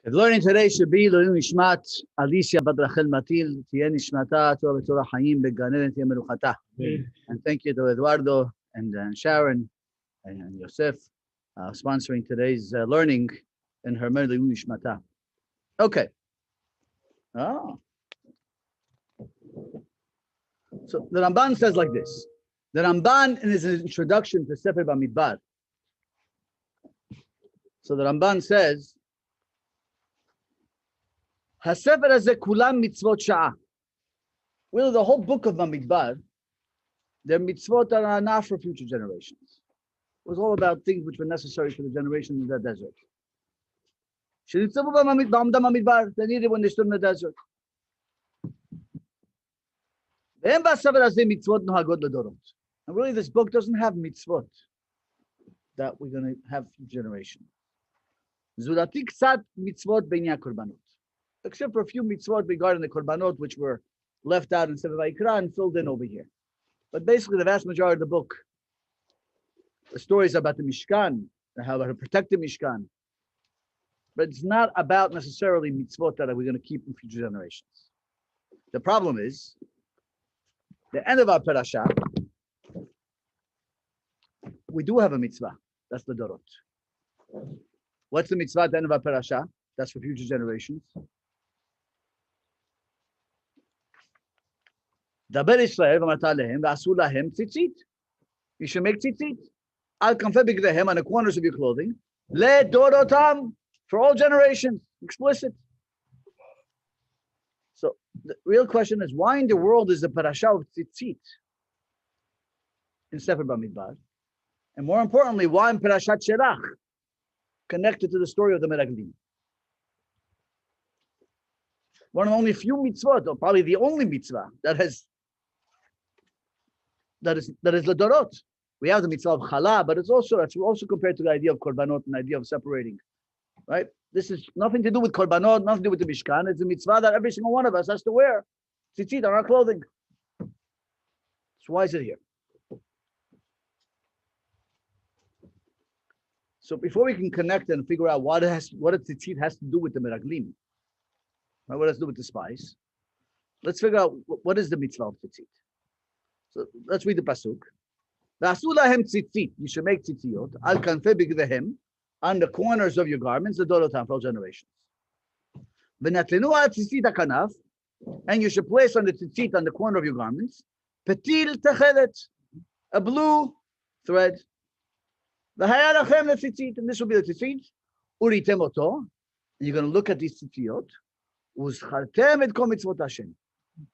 The learning today should be Le'ilui Nishmat Alicia Bat Rachel Matil Tiye Nishmata Torah Torah Hayim Began Eden Tiye Menuchata. And thank you to Eduardo and Sharon and Yosef sponsoring today's learning in her Le'ilui Nishmata. Okay. So the Ramban says like this. The Ramban in his introduction to Sefer Bamidbar. So the Ramban says, HaSefer hazeh kulam mitzvot sha'ah. Really, the whole book of Bamidbar, their mitzvot that are not for future generations. It was all about things which were necessary for the generation in the desert. They needed when they stood in the desert. And really, this book doesn't have mitzvot that we're going to have future generations. Zulati ksat mitzvot b'inyan korbanot. Except for a few mitzvot regarding the korbanot, which were left out in Sefer Vayikra and filled in over here. But basically, the vast majority of the book, the stories about the Mishkan, how to protect the Mishkan. But it's not about necessarily mitzvot that we're going to keep in future generations. The problem is, the end of our Parashat, we do have a mitzvah. That's the Dorot. What's the mitzvah at the end of our Parashat? That's for future generations. Daber Israel v'amata lehem v'asu lahem tzitzit. You should make tzitzit. Al kanfei bigdehem, on the corners of your clothing. Le dorotam, for all generations. Explicit. So the real question is, why in the world is the parasha of tzitzit in Sefer Bamidbar? And more importantly, why in Parashat Shelach, connected to the story of the Meraglim? One of only few mitzvot, or probably the only mitzvah that is Ladorot. We have the mitzvah of Chala, but that's also compared to the idea of Korbanot and the idea of separating. Right? This is nothing to do with Korbanot, nothing to do with the Mishkan. It's a mitzvah that every single one of us has to wear tzitzit on our clothing. So why is it here? So before we can connect and figure out what a tzitzit has to do with the Meraglim, right, what has to do with the spice, let's figure out what is the mitzvah of tzitzit. So let's read the pasuk. V'asu lahem tzitzit. You should make tzitziyot al kanfei bigdehem, on the corners of your garments, the dorotam, for all generations. V'natlenu al tzitzit hakanaf, and you should place on the tzitzit on the corner of your garments petil techelet, a blue thread. V'haya lachem letzitzit, and this will be the tzitzit. Uritem oto, and you're going to look at these tzitziyot. Uzchartem et kol mitzvot Hashem.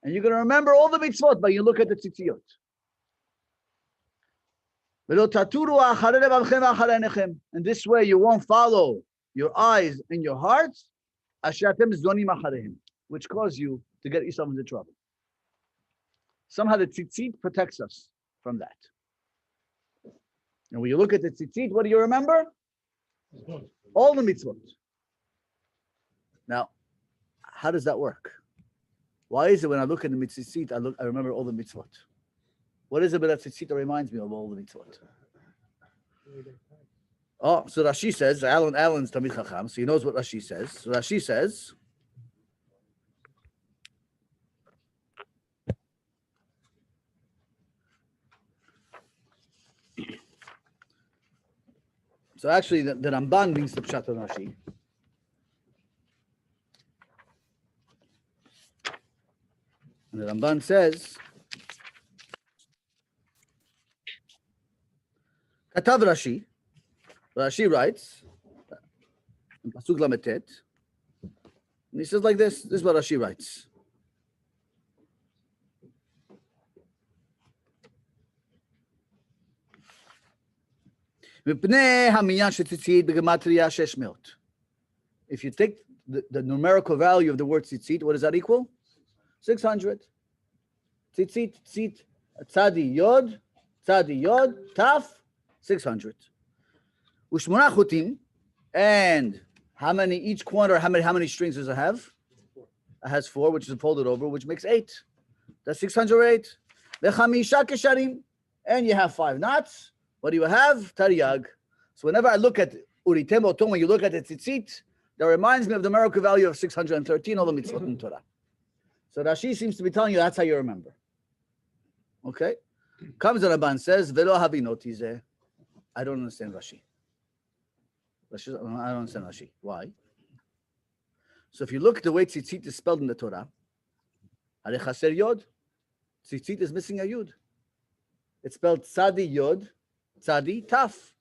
And you're going to remember all the mitzvot, but you look at the tzitziyot. And this way you won't follow your eyes and your hearts, which cause you to get yourself into trouble. Somehow the tzitzit protects us from that. And when you look at the tzitzit, what do you remember? All the mitzvot. Now, how does that work? Why is it when I look at the tzitzit, I remember all the mitzvot? What is it about that tzitzit that reminds me of all the mitzvot? Oh, so Rashi says, Alan's Tamid Chacham, so he knows what Rashi says. So Rashi says, so actually the Ramban brings the Pshat of Rashi. And the Ramban says, Katav Rashi. Rashi writes in Pasuk Lametet, and he says like this. This is what Rashi writes. If you take the numerical value of the word tzitzit, what does that equal? 600. Tzitzit, tzit, tzadi yod, taf, 600. Ushmona chutim, and how many each corner? How many strings does it have? It has 4, which is folded over, which makes 8. That's 608. V'chamisha kesharim, and you have 5 knots. What do you have? Taryag. So whenever I look at uritem otom, when you look at the tzitzit, that reminds me of the miracle value of 613, all the mitzvot in Torah. So Rashi seems to be telling you that's how you remember. Okay? Comes the Rabban says, Velo havinoti zeh. I don't understand Rashi. I don't understand Rashi. Why? So if you look at the way tzitzit is spelled in the Torah, Hare chaser yod, tzitzit is missing a yud. It's spelled tzadi yod, tzadi taf.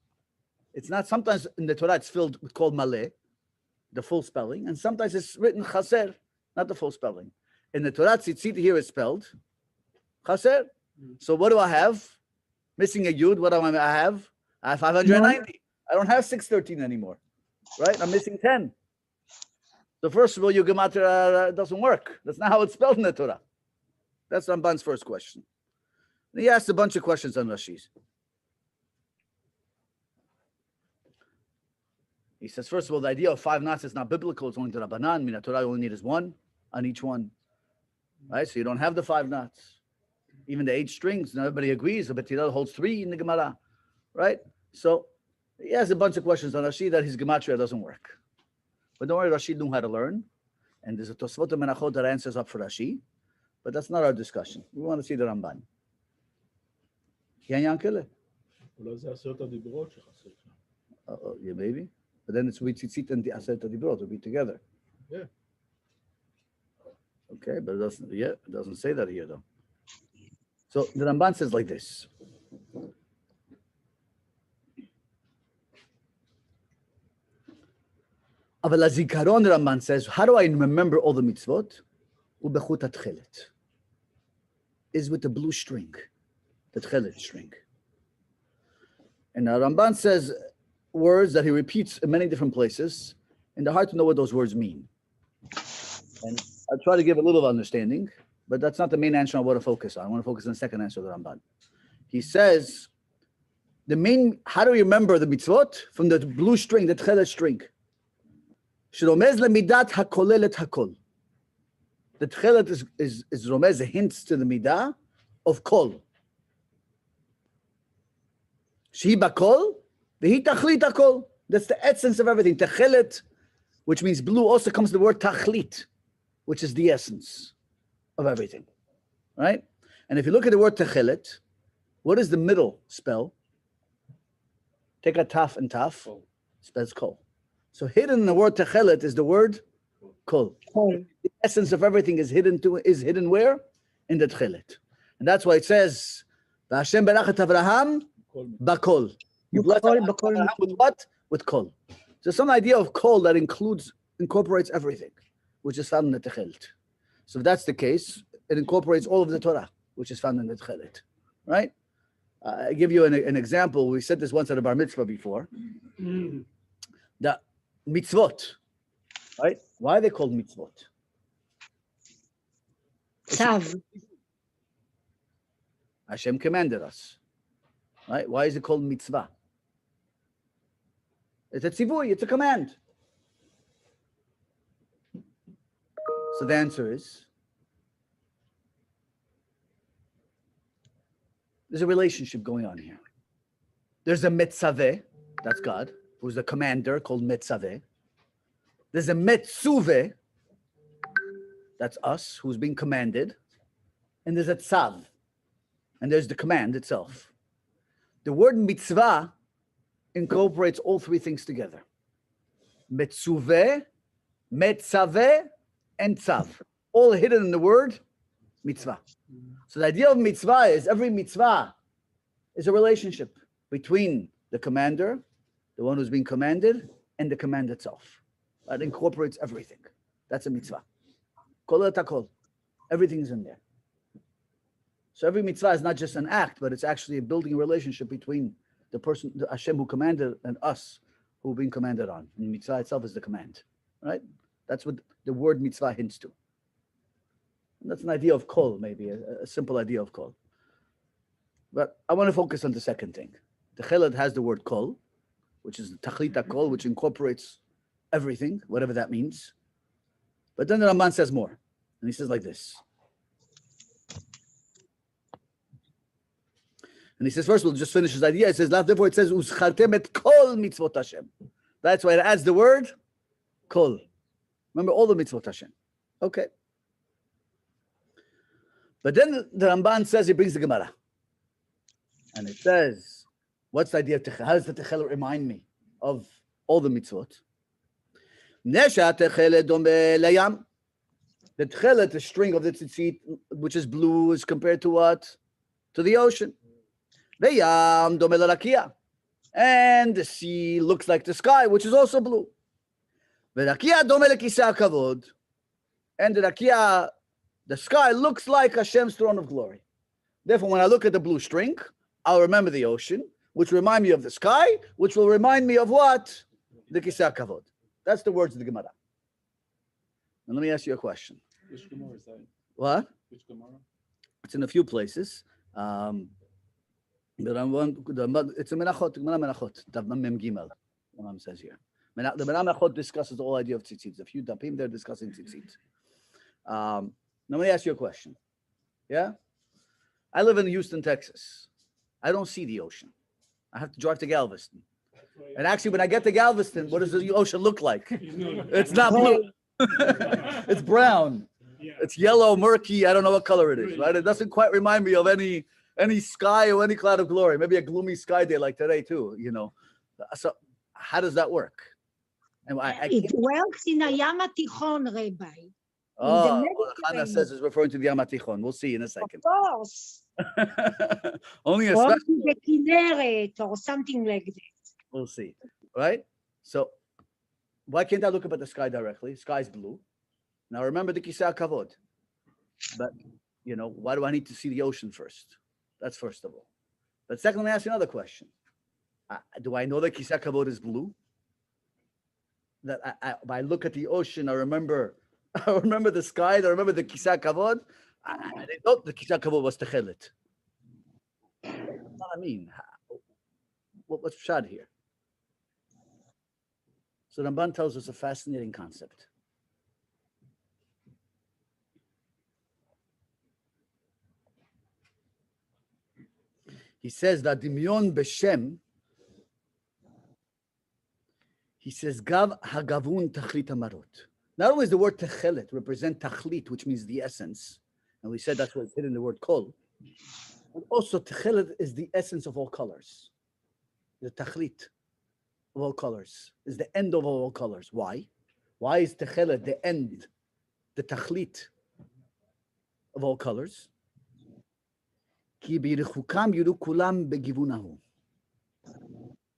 It's not, sometimes in the Torah it's filled with called maleh, the full spelling, and sometimes it's written chaser, not the full spelling. In the Torah, tzitzit here is spelled chaser. So what do I have? Missing a yud, what do I have? I have 590. I don't have 613 anymore, right? I'm missing 10. So first of all, your gematria doesn't work. That's not how it's spelled in the Torah. That's Ramban's first question. And he asked a bunch of questions on Rashi's. He says, first of all, the idea of 5 knots is not biblical. It's only the Rabbanan. Min Torah, you only need is 1 on each one, right? So you don't have the 5 knots. Even the 8 strings, and everybody agrees. The Betilal holds 3 in the Gemara, right? So he has a bunch of questions on Rashi that his gematria doesn't work. But don't worry, Rashi knew how to learn. And there's a Tosfot and Menachot that answers up for Rashi. But that's not our discussion. We want to see the Ramban. Yeah, maybe. But then it's with Tzitzit and the Aseret HaDibrot will be together. Yeah. Okay, but it doesn't say that here though. So the Ramban says like this. Aval hazikaron, the Ramban says, how do I remember all the mitzvot? Ubechut Techelet is with the blue string, the Techelet string. And the Ramban says words that he repeats in many different places, and they're hard to know what those words mean. And I'll try to give a little understanding, but that's not the main answer I want to focus on. I want to focus on the second answer of the Ramban. He says, how do you remember the mitzvot? From the blue string, the Techelet string. Shromez lemidat hakolelet hakol. The Techelet is Romez, hints to the midah of kol. Shehi bakol, vehi tachlit hakol. That's the essence of everything. Techelet, which means blue, also comes the word tachlit, which is the essence of everything, right? And if you look at the word Techelet, what is the middle spell? Take a taf and taf, spells kol. So hidden in the word Techelet is the word kol. The essence of everything is hidden where? In the Techelet. And that's why it says, Hashem berachat Avraham bakol. You bless Avraham with what? With kol. So some idea of kol that incorporates everything, which is found in the Techelet. So if that's the case, it incorporates all of the Torah, which is found in the Techelet, right? I give you an example. We said this once at a bar mitzvah before. The mitzvot, right? Why are they called mitzvot? Tzav. Hashem commanded us, right? Why is it called mitzvah? It's a tzivui, it's a command. So the answer is, there's a relationship going on here. There's a metzaveh, that's God, who's the commander called metzaveh. There's a metzuve, that's us, who's being commanded. And there's a tzav, and there's the command itself. The word mitzvah incorporates all 3 things together. Metzuve, metzaveh, and tzav. All hidden in the word mitzvah. So the idea of mitzvah is every mitzvah is a relationship between the commander, the one who's being commanded, and the command itself. That incorporates everything. That's a mitzvah. Kol etakol. Everything is in there. So every mitzvah is not just an act, but it's actually building a relationship between the person, the Hashem who commanded, and us who are being commanded on. And mitzvah itself is the command, right? That's what the word mitzvah hints to. And that's an idea of kol, maybe, a simple idea of kol. But I want to focus on the second thing. The Techelet has the word kol, which is the tachlit hakol, which incorporates everything, whatever that means. But then the Ramban says more. And he says like this. And he says, first, we'll just finish his idea. It says, therefore it says, Uschartem et kol mitzvot Hashem. That's why it adds the word Kol. Remember all the mitzvot Hashem. Okay. But then the Ramban says, he brings the Gemara. And it says, what's the idea of Techelet? How does the Techelet remind me of all the mitzvot? Nesha Techelet dome layam. The Techelet, the string of the tzitzit, which is blue, is compared to what? To the ocean. Veyam dome larakia. And the sea looks like the sky, which is also blue. Verakia dome lekisei hakavod. And the rakia, the sky looks like Hashem's throne of glory. Therefore, when I look at the blue string, I'll remember the ocean, which will remind me of the sky, which will remind me of what? The kisei hakavod. That's the words of the Gemara. And let me ask you a question. Which Gemara is that? What? Which Gemara? It's in a few places. But it's a Menachot, Gemara Menachot, Dav Mem Gimel, Imam says here. The Gemara Menachot discusses the whole idea of tzitzit. A few dapim, they're discussing tzitzit. Now let me ask you a question. Yeah? I live in Houston, Texas. I don't see the ocean. I have to drive to Galveston. And actually, when I get to Galveston, what does the ocean look like? It's not blue. It's brown. It's yellow, murky. I don't know what color it is, right? It doesn't quite remind me of any sky or any cloud of glory. Maybe a gloomy sky day like today too, you know. So how does that work? And it works in the Yam HaTichon, Rabbi. Oh, Hannah says it's referring to the Yam HaTichon. We'll see in a second. Of course. Only a Or special. to the Kinneret or something like that. We'll see, right? So why can't I look up at the sky directly? Sky's blue. Now remember the kisei hakavod. But, you know, why do I need to see the ocean first? That's first of all. But second, let me ask you another question. Do I know that kisei hakavod is blue? That I look at the ocean, I remember the sky, I remember the kisei hakavod. I didn't know the kisei hakavod was Techelet. That's what I mean. What's Pshat here? So Ramban tells us a fascinating concept. He says that Dimyon Beshem, he says, Gav Hagavun Tachlit Amarot. Not only does the word Techelet represent Tachlit, which means the essence, and we said that's what's hidden in the word Kol, but also Techelet is the essence of all colors. The Tachlit of all colors is the end of all colors. Why? Why is Techelet the end, the Tachlit of all colors?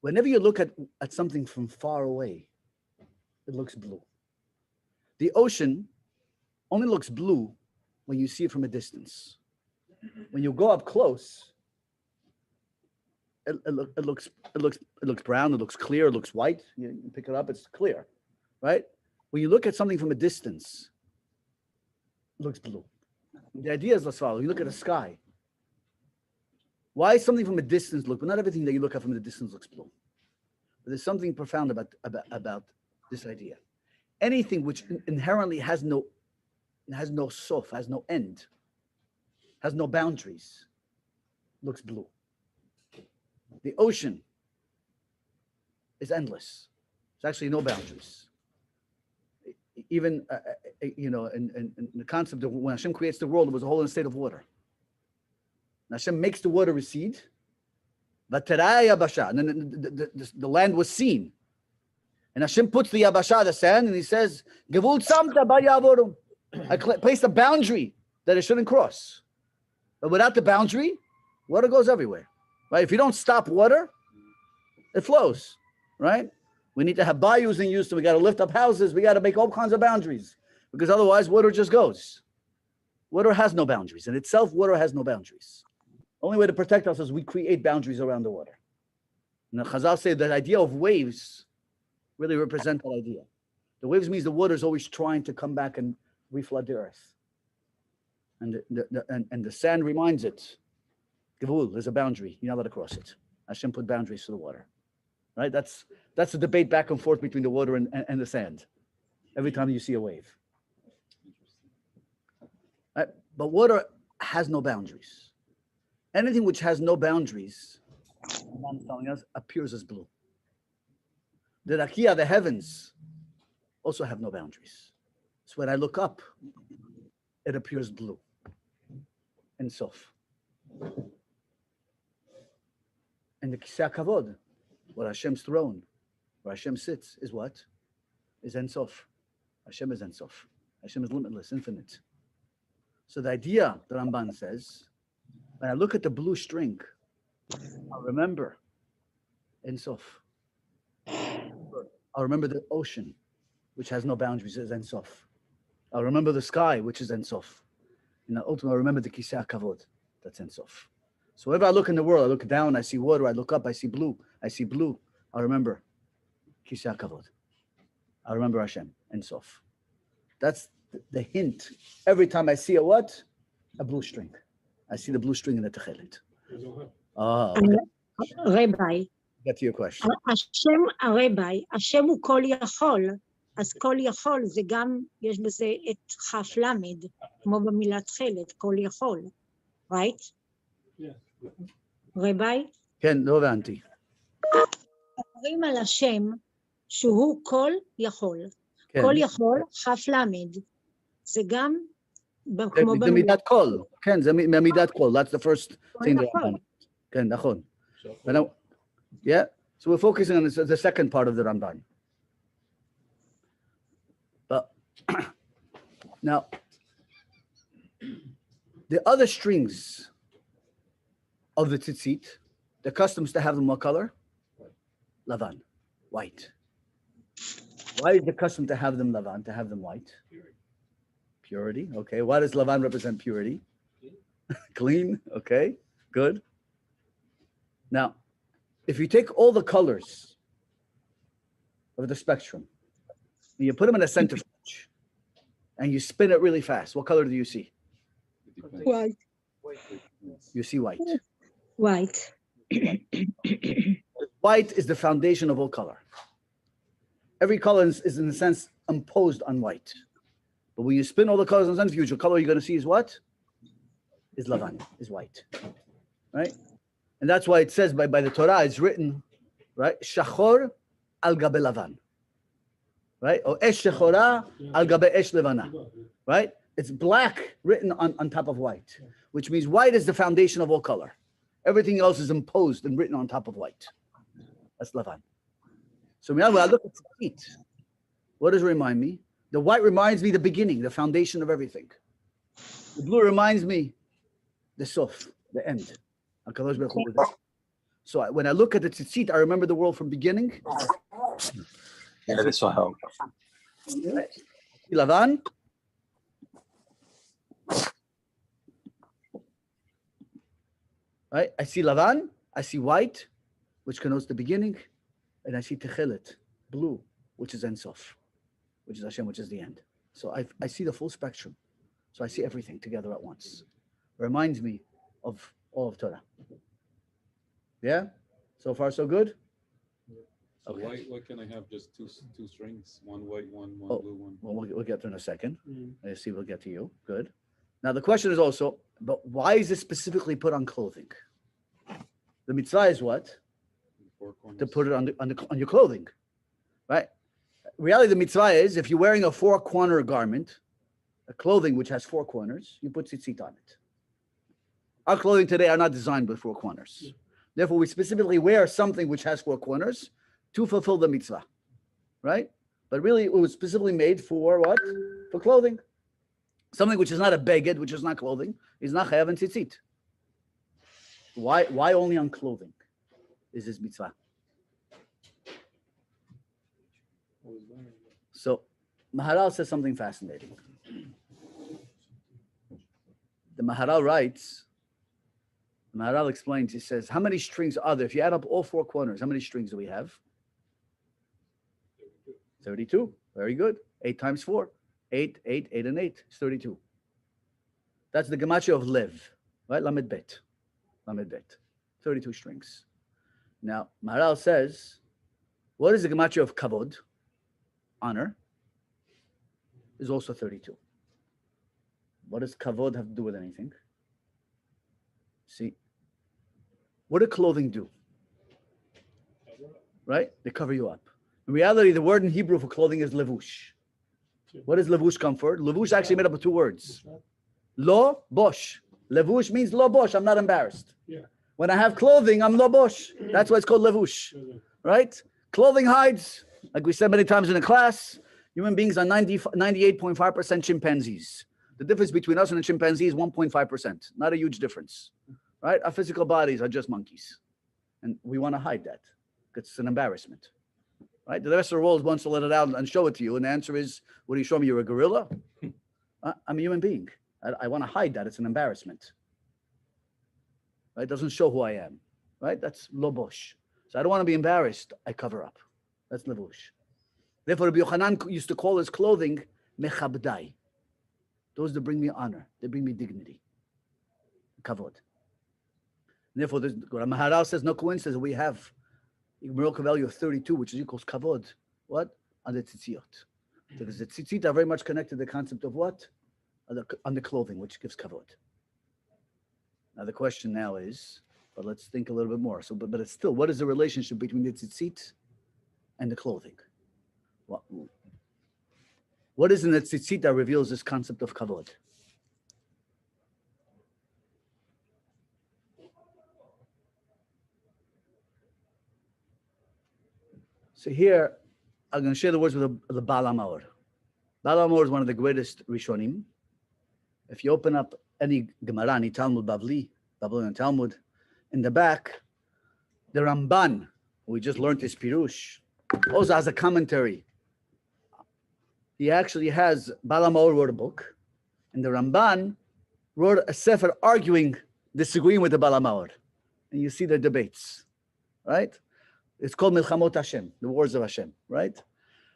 Whenever you look at something from far away, it looks blue. The ocean only looks blue when you see it from a distance. When you go up close, it looks brown, it looks clear, it looks white. You pick it up, it's clear, right? When you look at something from a distance, it looks blue. The idea is let's follow. You look at the sky. Why is something from a distance look? But not everything that you look at from the distance looks blue. But there's something profound about this idea. Anything which inherently has no sof, has no end, has no boundaries, looks blue. The ocean is endless. There's actually no boundaries. Even in the concept of when Hashem creates the world, it was a whole in a state of water. Hashem makes the water recede, and then the land was seen. And Hashem puts the yabasha, the sand, and he says, Gevul tzamta ba'yavorum. I placed a boundary that it shouldn't cross. But without the boundary, water goes everywhere. Right? If you don't stop water, it flows. Right? We need to have bayous in Houston. We got to lift up houses. We got to make all kinds of boundaries. Because otherwise, water just goes. Water has no boundaries. In itself, water has no boundaries. Only way to protect us is we create boundaries around the water. And the Chazal say that idea of waves really represent that idea. The waves means the water is always trying to come back and reflood the earth. And the sand reminds it, Gevul, there's a boundary. You're not allowed to cross it. Hashem put boundaries for the water. Right? That's a debate back and forth between the water and the sand. Every time you see a wave. Right? But water has no boundaries. Anything which has no boundaries, I'm telling us, appears as blue. The rakia, the heavens, also have no boundaries. So when I look up, it appears blue. Ein Sof. And the Kisei Kavod, where Hashem's throne, where Hashem sits, is what? Is Ein Sof. Hashem is Ein Sof. Hashem is limitless, infinite. So the idea, the Ramban says, when I look at the blue string, I'll remember Ein Sof. I'll remember the ocean, which has no boundaries, is Ein Sof. I'll remember the sky, which is Ein Sof. And ultimately, I'll remember the Kisei Kavod, that's Ein Sof. So whenever I look in the world, I look down, I see water, I look up, I see blue, I'll remember Kisei Kavod. I'll remember Hashem, Ein Sof. That's the hint. Every time I see a what? A blue string. I see the blue string in the Techelet. Rabbi, Get to your question. השם הוא כל יכול, אז כל יכול זה גם, יש בזה את כף למד, כמו במילה תכלת, כל יכול, right? רבי? כן, לא הבנתי. אומרים על השם שהוא כל יכול. כל יכול, כף למד. זה גם כמו זה מידת קול. כן, זה מידת קול. That's the first thing. כן, נכון. Yeah, so we're focusing on the second part of the Ramban. But now, the other strings of the tzitzit, the customs to have them what color? Lavan, white. Why is the custom to have them lavan, to have them white? Purity, okay. Why does lavan represent purity? Clean, okay, good. Now, if you take all the colors of the spectrum, and you put them in a centrifuge, and you spin it really fast, what color do you see? White. You see white. White. White is the foundation of all color. Every color is in a sense imposed on white. But when you spin all the colors in the centrifuge, the color you're going to see is what? Is lavan, is white. Right? And that's why it says by the Torah, it's written, right? Shachor al gabe lavan. Right? Or esh shechora al gabe esh levana. Right? It's black written on top of white, which means white is the foundation of all color. Everything else is imposed and written on top of white. That's lavan. So when I look at tzitzit, what does it remind me? The white reminds me the beginning, the foundation of everything. The blue reminds me the sof, the end. So when I look at the tzitzit, I remember the world from beginning. Yeah, this will help. Lavan. Right? I see lavan, I see white, which connotes the beginning, and I see techelet, blue, which is Ein Sof, which is Hashem, which is the end. So I see the full spectrum. So I see everything together at once. Reminds me of all of Torah. Yeah? So far, so good? So Okay. why can I have just two strings? One white, one blue one? Well, we'll get to in a second. Let's see, we'll get to you. Good. Now, the question is also, but why is this specifically put on clothing? The mitzvah is what? Four corners. To put it on your clothing, right? Reality, the mitzvah is if you're wearing a four-corner garment, a clothing which has four corners, you put tzitzit on it. Our clothing today are not designed with four corners. Therefore, we specifically wear something which has four corners to fulfill the mitzvah, right? But really, it was specifically made for what? For clothing. Something which is not a beged, which is not clothing, is not chayav and tzitzit. Why only on clothing is this mitzvah? So, Maharal says something fascinating. The Maharal writes, the Maharal explains, he says, how many strings are there? If you add up all four corners, how many strings do we have? 32. Very good. 8 times 4. 8, 8, 8, and 8. It's 32. That's the gematria of lev, right? Lamed bet. Lamed bet. 32 strings. Now, Maharal says, what is the gematria of kavod? Honor. Is also 32. What does kavod have to do with anything? See, what do clothing do? Right? They cover you up. In reality, the word in Hebrew for clothing is levush. What does levush come for? Levush actually made up of two words. Lo bosh. Levush means lo bosh. I'm not embarrassed. Yeah. When I have clothing, I'm lo bosh. That's why it's called levush, right? Clothing hides. Like we said many times in the class, human beings are 98.5% chimpanzees. The difference between us and a chimpanzee is 1.5%. Not a huge difference, right? Our physical bodies are just monkeys. And we want to hide that because it's an embarrassment, right? The rest of the world wants to let it out and show it to you. And the answer is, what do you show me? You're a gorilla? I'm a human being. I want to hide that. It's an embarrassment. Right? It doesn't show who I am, right? That's lobosh. So I don't want to be embarrassed. I cover up. That's levush. Therefore, Rabbi Yochanan used to call his clothing mechabdai. Those that bring me honor, they bring me dignity, kavod. Therefore, the Maharal says no coincidence. We have a numerical value of 32, which is equals kavod. What? On the tzitziot. Because the tzitzit are very much connected to the concept of what? On the clothing, which gives kavod. Now the question now is, but let's think a little bit more. So, but it's still, what is the relationship between the tzitzit and the clothing? What is in the tzitzit that reveals this concept of kavod? So here, I'm going to share the words with the Baal HaMaor. Baal HaMaor is one of the greatest Rishonim. If you open up any Gemara, any Talmud Bavli, Babylonian Talmud, in the back, the Ramban, we just learned his Pirush, also has a commentary. He actually has, Baal HaMaor wrote a book, and the Ramban wrote a sefer arguing, disagreeing with the Baal HaMaor. And you see the debates, right? It's called Milchamot Hashem, the wars of Hashem, right?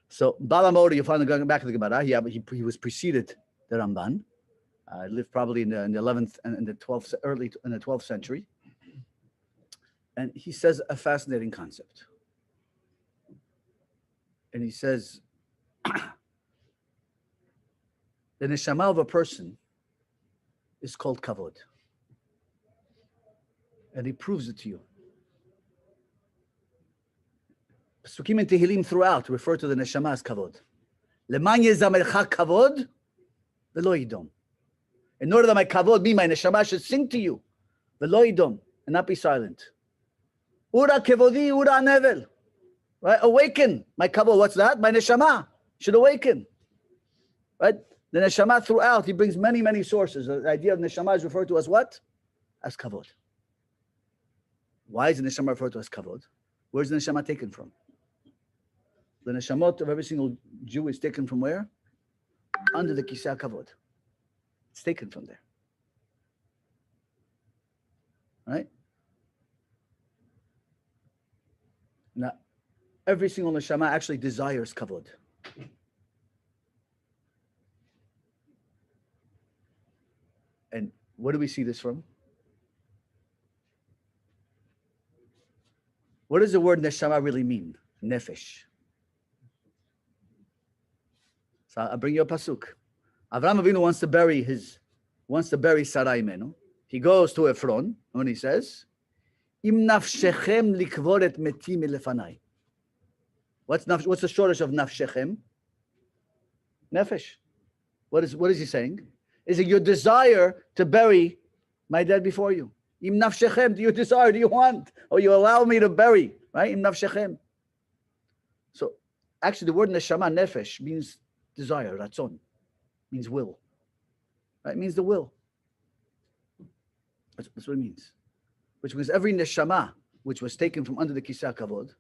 So Baal HaMaor, you find going back to the Gemara, he was preceded the Ramban. Lived probably in the 11th and in the 12th, early in the 12th century. And he says a fascinating concept. And he says, the neshama of a person is called kavod. And he proves it to you. Pesukim and Tehillim throughout refer to the neshama as kavod. Leman yezamelcha kavod velo yidom. In order that my kavod, me, my neshama, should sing to you, velo yidom, and not be silent. Ura kevodi, ura nevel. Right? Awaken, my kavod. What's that? My neshama should awaken. Right? The neshama throughout, he brings many, many sources. The idea of neshama is referred to as what? As kavod. Why is the neshama referred to as kavod? Where's the neshama taken from? The neshamot of every single Jew is taken from where? Under the kisei kavod. It's taken from there. Right? Now, every single neshama actually desires kavod. And where do we see this from? What does the word neshama really mean? Nefesh. So I'll bring you a pasuk. Avraham Avinu wants to bury Sarai Menu. He goes to Ephron and he says, Im nafshechem likvor et metim lefanai. What's the shortage of nafshechem? Nefesh. What is he saying? Is it your desire to bury my dead before you? Im nafshechem, do you desire, do you want, or you allow me to bury, right? Im nafshechem. So actually the word neshama, nefesh, means desire, ratzon, means will, right? It means the will. That's what it means. Which means every neshama, which was taken from under the kisei kavod,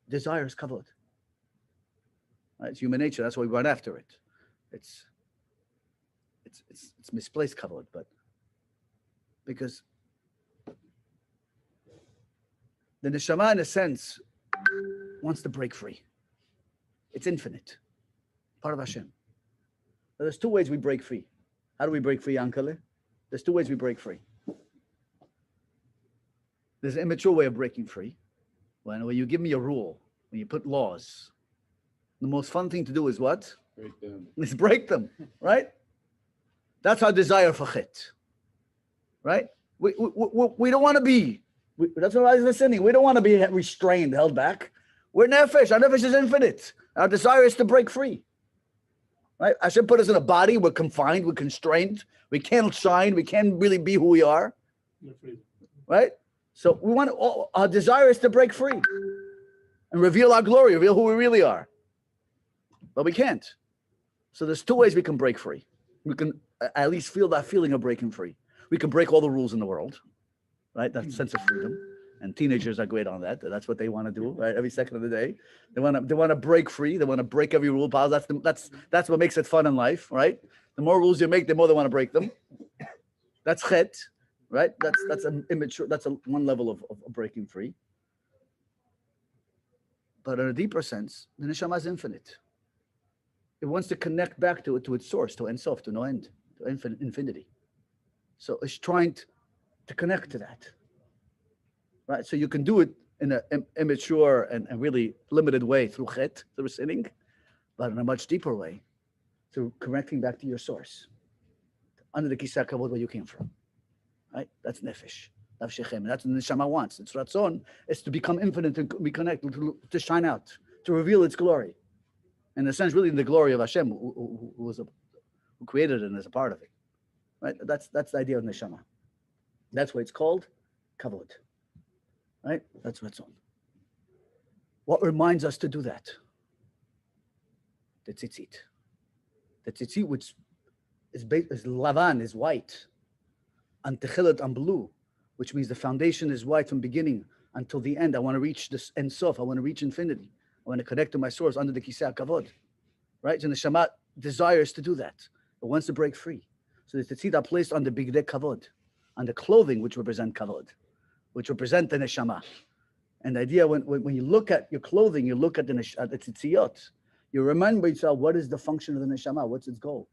desires kavod. Right? It's human nature, that's why we run after it. It's misplaced kavod, but because the neshama, in a sense, wants to break free. It's infinite, part of Hashem. Now, there's two ways we break free. How do we break free, Ankale? There's two ways we break free. There's an immature way of breaking free. When you give me a rule, when you put laws, the most fun thing to do is what? Break them. Let's break them, right? That's our desire for chit, right? We don't want to be, that's what I was listening. We don't want to be restrained, held back. We're nefesh. Our nefesh is infinite. Our desire is to break free. right? Hashem put us in a body. We're confined. We're constrained. We can't shine. We can't really be who we are, right? So we want our desire is to break free and reveal our glory, reveal who we really are, but we can't. So there's two ways we can break free. We can at least feel that feeling of breaking free. We can break all the rules in the world, right? That sense of freedom. And teenagers are great on that. That's what they want to do, right? Every second of the day, they want to break free. They want to break every rule. That's what makes it fun in life, right? The more rules you make, the more they want to break them. That's chet, right? That's an immature. That's one level of breaking free. But in a deeper sense, the neshama is infinite. It wants to connect back to its source, to Ein Sof, to no end, to infinity. So it's trying to connect to that. Right, so you can do it in an immature and really limited way through chet, through sinning, but in a much deeper way, through connecting back to your source, under the kisah kavod where you came from. Right, that's nefesh, that's what the neshama wants. It's ratzon, it's to become infinite and reconnect, to shine out, to reveal its glory, in a sense, really the glory of Hashem, who created it and is a part of it. Right, that's the idea of neshama. That's why it's called kavod. Right? That's what's on. What reminds us to do that? The tzitzit. The tzitzit, which is lavan, is white, and techelet, and blue, which means the foundation is white from beginning until the end. I want to reach this Ein Sof. I want to reach infinity. I want to connect to my source under the kisah kavod. Right? So the Neshama desires to do that. It wants to break free. So the tzitzit are placed on the bigdei kavod, on the clothing which represent kavod, which represent the neshama. And the idea, when you look at your clothing, you look at the tzitziyot, you remember yourself, what is the function of the neshama? What's its goal?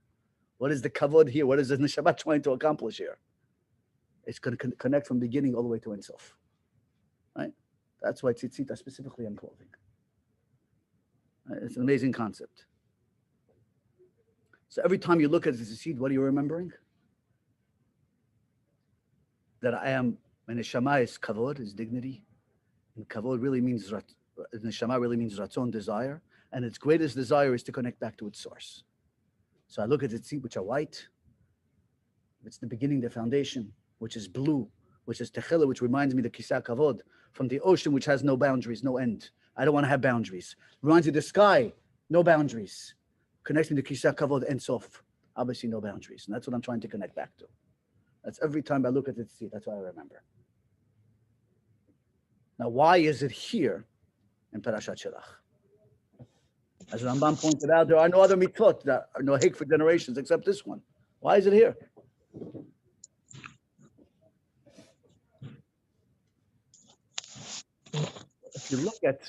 What is the kavod here? What is the neshama trying to accomplish here? It's going to connect from beginning all the way to Ein Sof. Right? That's why tzitzit are specifically on clothing. Right? It's an amazing concept. So every time you look at the tzitzit, what are you remembering? That I am. And neshama is kavod, is dignity. And kavod really means, neshama really means ratzon, desire. And its greatest desire is to connect back to its source. So I look at the tzitzit, which are white. It's the beginning, the foundation, which is blue, which is techelet, which reminds me of the kisah kavod, from the ocean, which has no boundaries, no end. I don't want to have boundaries. Reminds me of the sky, no boundaries. Connects me to kisah kavod, Ein Sof, obviously no boundaries. And that's what I'm trying to connect back to. That's every time I look at the tzitzit, that's what I remember. Now, why is it here in Parashat Shelach? As Rambam pointed out, there are no other mitzvot that are no hate for generations except this one. Why is it here? If you look at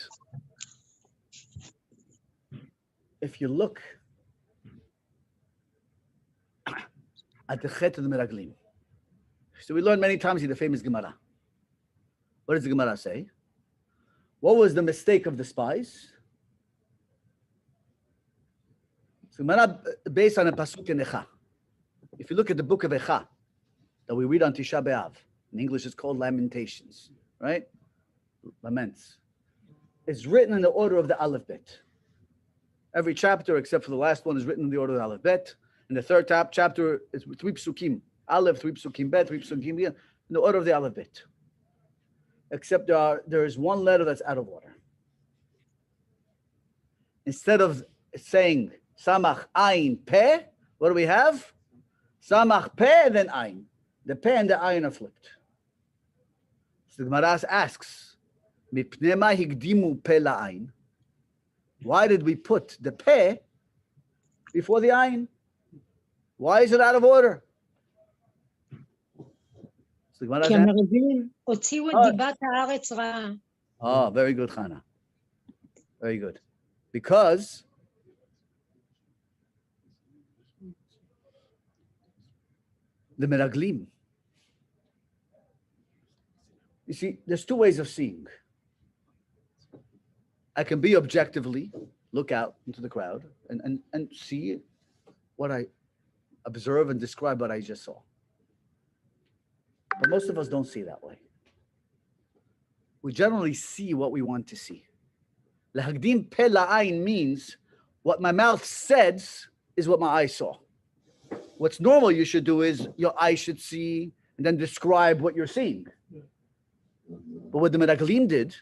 the chet of the meraglim, so we learned many times in the famous Gemara. What does the Gemara say? What was the mistake of the spies? So Gemara based on a pasuk in Echa. If you look at the book of Echa that we read on Tisha B'Av, in English it's called Lamentations, right? Laments. It's written in the order of the Aleph Bet. Every chapter except for the last one is written in the order of the Aleph Bet. And the third chapter is 3 psukim. Aleph, 3 psukim Bet, 3 psukim in the order of the Aleph Bet. Except there is one letter that's out of order. Instead of saying Samach Ayin Peh, what do we have? Samach Peh, then Ayin. The Peh and the Ayin are flipped. So the Gemara asks, Mipnei ma higdimu Peh la'ayin? Why did we put the Peh before the Ayin? Why is it out of order? So the Gemara כי המרגלים הוציאו את דיבת הארץ רעה. Oh, very good, Chana. Very good. Because the meraglim. You see, there's two ways of seeing. I can be objectively, look out into the crowd and see what I observe and describe what I just saw. But most of us don't see that way. We generally see what we want to see. Lahagdim pe la'ayin means what my mouth says is what my eyes saw. What's normal you should do is your eyes should see and then describe what you're seeing. But what the Meraglim did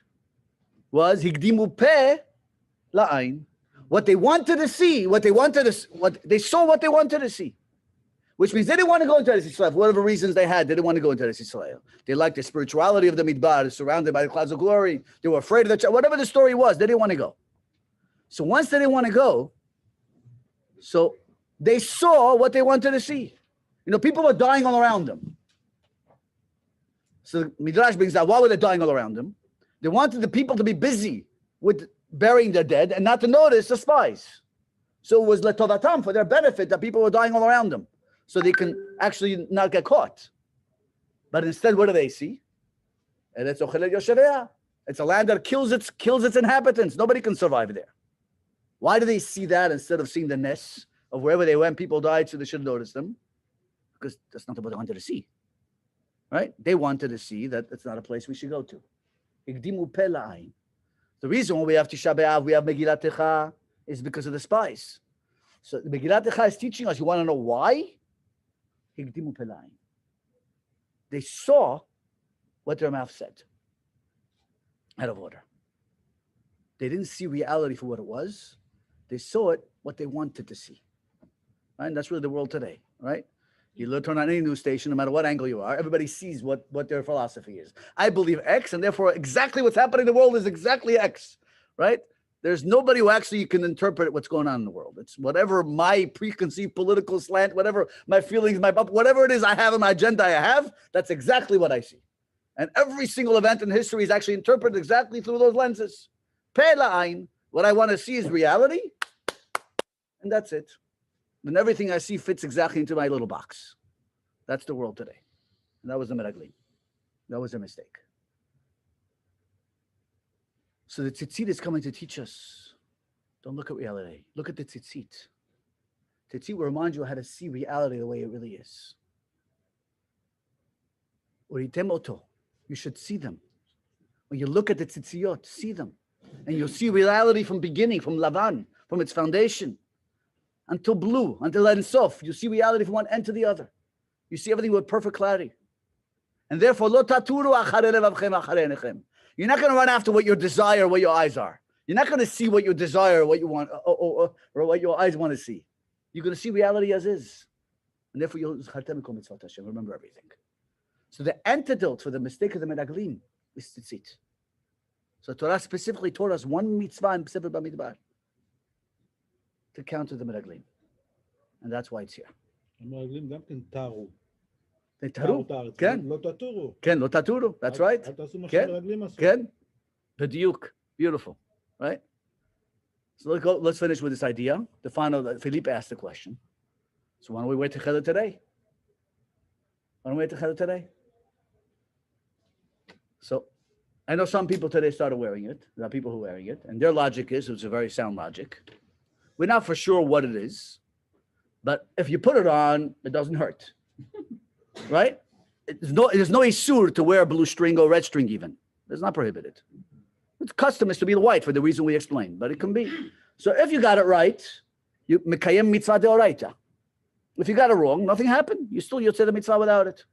was higdimu peh la'ain. What they wanted to see, what they saw what they wanted to see. Which means they didn't want to go into Eretz Yisrael. For whatever reasons they had, they didn't want to go into Eretz Yisrael. They liked the spirituality of the Midbar, surrounded by the clouds of glory. They were afraid of whatever the story was, they didn't want to go. So once they didn't want to go, so they saw what they wanted to see. People were dying all around them. So Midrash brings out, why were they dying all around them? They wanted the people to be busy with burying their dead and not to notice the spies. So it was letovatam, for their benefit, that people were dying all around them, so they can actually not get caught. But instead, what do they see? It's a land that kills its inhabitants. Nobody can survive there. Why do they see that instead of seeing the ness of wherever they went, people died, so they should notice them? Because that's not what they wanted to see. Right? They wanted to see that it's not a place we should go to. The reason why we have Tisha B'Av, we have Megillat Techa, is because of the spies. So the Megillat Techa is teaching us, you want to know why? They saw what their mouth said, out of order. They didn't see reality for what it was. They saw it, what they wanted to see. Right? And that's really the world today, right? You turn on any news station, no matter what angle you are, everybody sees what their philosophy is. I believe X, and therefore exactly what's happening in the world is exactly X, right? There's nobody who actually can interpret what's going on in the world. It's whatever my preconceived political slant, whatever my feelings, whatever it is I have in my agenda I have, that's exactly what I see. And every single event in history is actually interpreted exactly through those lenses. Peh la'ain, what I want to see is reality, and that's it. And everything I see fits exactly into my little box. That's the world today. And that was the Meraglim. That was a mistake. So the tzitzit is coming to teach us. Don't look at reality. Look at the tzitzit. Tzitzit will remind you how to see reality the way it really is. Uritem oto. You should see them. When you look at the tzitziyot, see them. And you'll see reality from beginning, from Lavan, from its foundation, until blue, until Ein Sof. You see reality from one end to the other. You see everything with perfect clarity. And therefore, lo taturu acharei levavchem acharei einechem. You're not going to run after what your desire, what your eyes are. You're not going to see what you desire, what you want, or what your eyes want to see. You're going to see reality as is. And therefore, you'll remember everything. So the antidote for the mistake of the Meraglim is tzitzit. So Torah specifically taught us one mitzvah in Sefer Bamidbar to counter the Meraglim. And that's why it's here. המרגלים גם כן תרו. They taru. כן. לא תטורו. כן, לא תטורו. That's right. אל תעשו מה כן. שהמרגלים עשו. כן. בדיוק. Beautiful. Right? So let's finish with this idea. The final, Philippe asked the question. So why don't we wear Techelet today? Why don't we wear Techelet today? So I know some people today started wearing it. There are people who are wearing it. And their logic is, it's a very sound logic. We're not for sure what it is. But if you put it on, it doesn't hurt. Right? There's no isur to wear a blue string or red string even. It's not prohibited. Its custom is to be white for the reason we explained, but it can be. So if you got it right, you mekayem mitzvah deoraita. If you got it wrong, nothing happened. You still say the mitzvah without it.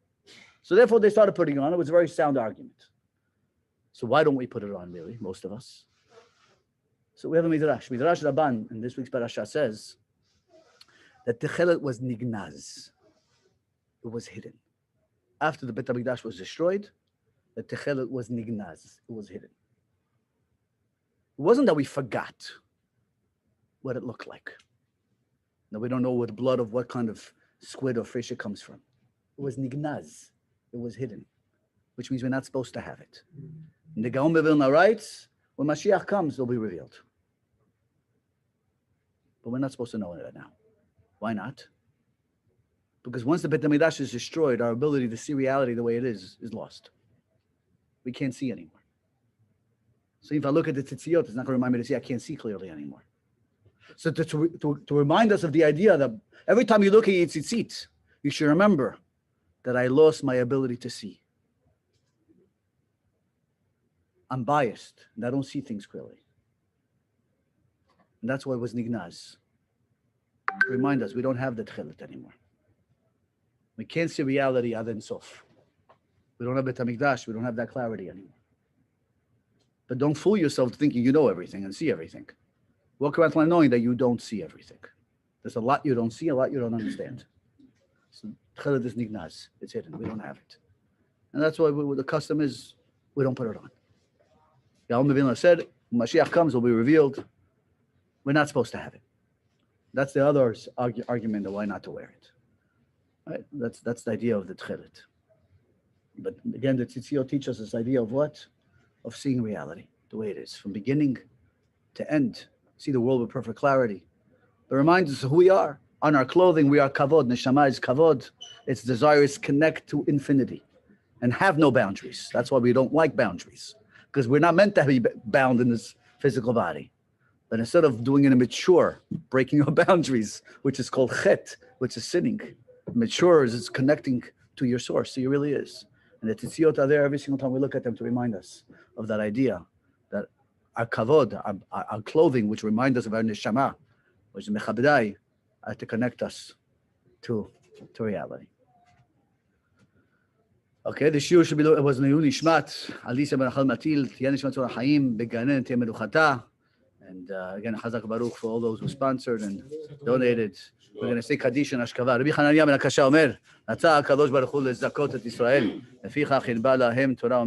So therefore they started putting it on. It was a very sound argument. So why don't we put it on really, most of us? So we have a Midrash. Midrash Rabban in this week's Parashat says that Techelet was nignaz. It was hidden. After the Bet HaMikdash was destroyed, the Techelet was nignaz. It was hidden. It wasn't that we forgot what it looked like. Now we don't know what blood of what kind of squid or fish it comes from. It was nignaz. It was hidden, which means we're not supposed to have it. And the Gaon Bevilna writes, when Mashiach comes, it'll be revealed. But we're not supposed to know it now. Why not? Because once the Bet HaMikdash is destroyed, our ability to see reality the way it is lost. We can't see anymore. So if I look at the tzitziyot, it's not going to remind me to see. I can't see clearly anymore. So to remind us of the idea that every time you look at your tzitzit, you should remember that I lost my ability to see. I'm biased, and I don't see things clearly. And that's why it was nignaz. remind us we don't have the Techelet anymore. We can't see reality other than Sof. We don't have Bet HaMikdash. We don't have that clarity anymore. But don't fool yourself thinking you know everything and see everything. Walk around life knowing that you don't see everything. There's a lot you don't see, a lot you don't understand. So Techelet is nignaz. It's hidden. We don't have it. And that's why the custom is we don't put it on. Yael Mevin said, when Mashiach comes, it will be revealed. We're not supposed to have it. That's the other argument of why not to wear it. Right? That's the idea of the Techelet. But again, the Tzitziot teaches us this idea of what? Of seeing reality the way it is, from beginning to end. See the world with perfect clarity. It reminds us of who we are. On our clothing, we are kavod. Neshama is kavod. Its desires connect to infinity and have no boundaries. That's why we don't like boundaries, because we're not meant to be bound in this physical body. But instead of doing it in mature, breaking your boundaries, which is called chet, which is sinning, mature is connecting to your source. So it really is. And the Tzitziot are there every single time we look at them to remind us of that idea that our kavod, our clothing, which remind us of our neshama, which is mechabedai, are to connect us to reality. Okay, the shiur should be, it was Ne'u Nishmat, Alisa ben Achal Matil, Tiyah Nishmat Torah Chaim, Beganen, Tiyah Menuchata. And again, Chazak Baruch for all those who sponsored and donated. We're going to say Kaddish and Ashkava. Rabbi Hanania ben Akasha Omer, רצה הקדוש ברוך הוא לזכות את ישראל, לפיכך הרבה להם תורה